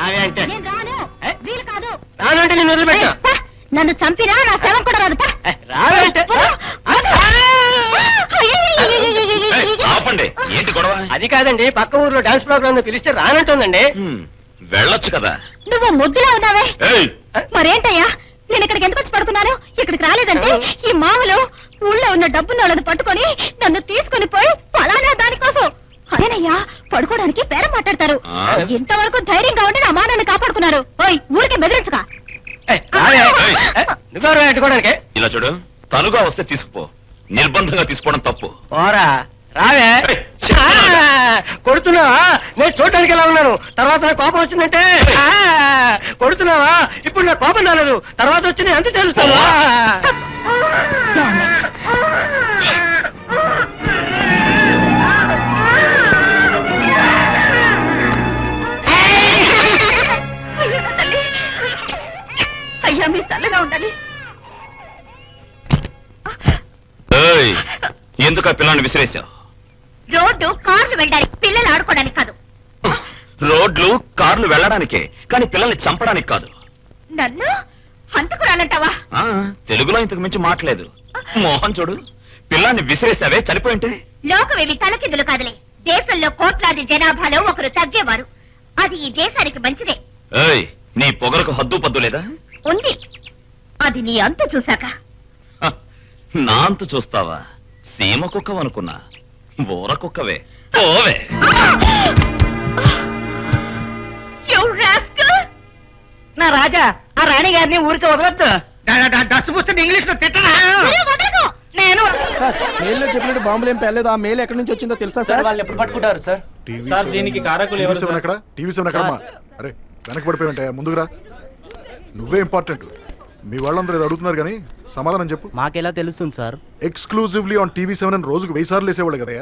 రావే అంటే నేను రాను. వీలు కాదు. రానంటే నేను వదిలిపెట్టా. నన్ను చంపినా నా శవం కూడా రాదు. రావే అంటే ఆపండి. ఏంటి గొడవ? అది కాదండి, పక్క ఊర్లో డాన్స్ ప్రోగ్రామ్ పిలిస్తే రానంటుందండి. వెళ్ళొచ్చు కదా. నువ్వు ముద్దులా ఉన్నావే. మరేంటయ్యా, నేను ఇక్కడికి ఎందుకు వచ్చి పడుకున్నాను? ఇక్కడికి రాలేదంటే ఈ మామూలు ఊళ్ళో ఉన్న డబ్బున్న వాళ్ళని పట్టుకొని నన్ను తీసుకుని పోయి ఫలానా దానికోసం అదేనయ్యా పడుకోవడానికి పేరం మాట్లాడతారు. ఇంతవరకు ధైర్యంగా ఉండి నా మానాన్ని కాపాడుకున్నారు. ఓయ్ ఊరికే బెదిరించుగా. నువ్వెవరు పెట్టుకోవడానికి? ఇలా చూడు, తనుగా వస్తే తీసుకుపో, నిర్బంధంగా తీసుకోవడం తప్పు. పోరా రావే. కొడుతున్నావా? నేను చూడటానికి ఎలా ఉన్నాను, తర్వాత నా కోపం వచ్చిందంటే కొడుతున్నావా? ఇప్పుడు నా కోపం రాలేదు, తర్వాత వచ్చి నేను అంత తెలుస్తావా? అయ్యా మీరు చల్లగా ఉండాలి. ఎందుకు ఆ పిల్లని విసిరేశావు? రోడ్డు కార్లు వెళ్ళడానికి, పిల్లలు ఆడుకోవడానికి కాదు. రోడ్లు కార్లు వెళ్ళడానికే, కానీ పిల్లల్ని చంపడానికి కాదు. నన్ను హంతకురాలంటావా? తెలుగులో ఇంతకు మించి మాట్లేదు. మోహన్ చూడు, పిల్లాన్ని విసిరేసావే, చనిపోయింటే. లోకమేమి తలకిందులు కాదులే. దేశంలో కోట్లాది జనాభాలో ఒకరు తగ్గేవారు. అది ఈ దేశానికి మంచిదే. నీ పొగరకు హద్దు పద్దు లేదా? ఉంది. అది నీ అంతు చూశాక. నా అంతు చూస్తావా? సీమ కుక్కవనుకున్నా, ఊర కుక్కవే. ఓవే నా రాజా, ఆ రాణి గారిని ఊరికి వదలొద్దు. డస్సు పుస్తకం ఇంగ్లీష్ లో తిట్టనా? నేను చెప్పినట్టు బాంబులు ఏం పేర్లేదు. ఆ మేలు ఎక్కడి నుంచి వచ్చిందో తెలుసా సార్? వాళ్ళు ఎప్పుడు పట్టుకుంటారు సార్? సార్ దీనికి కారకులు ఎవరు? టీవీ 7 ఎక్కడమ్మా? అరే వెనక్కి పడిపోయి ముందుకురా. నువ్వే ఇంపార్టెంట్. మీ వాళ్ళందరూ ఇది అడుగుతున్నారు కానీ సమాధానం చెప్పు. మాకెలా తెలుస్తుంది సార్? ఎక్స్క్లూజివ్లీ ఆన్ టీవీ 7 అని రోజుకు 1000 సార్లు వేసేవాళ్ళు కదా.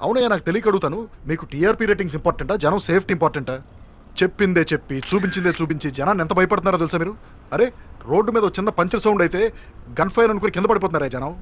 అవునయ్యా, నాకు తెలియక అడుగుతాను. మీకు టీఆర్పీ రేటింగ్స్ ఇంపార్టెంటా, జనం సేఫ్టీ ఇంపార్టెంటా? చెప్పిందే చెప్పి చూపించిందే చూపించి జనాన్ని ఎంత భయపడుతున్నారో తెలుసా మీరు? అరే రోడ్డు మీద చిన్న పంచర్ సౌండ్ అయితే గన్ ఫైర్ అనుకుని కింద పడిపోతున్నారా జనం.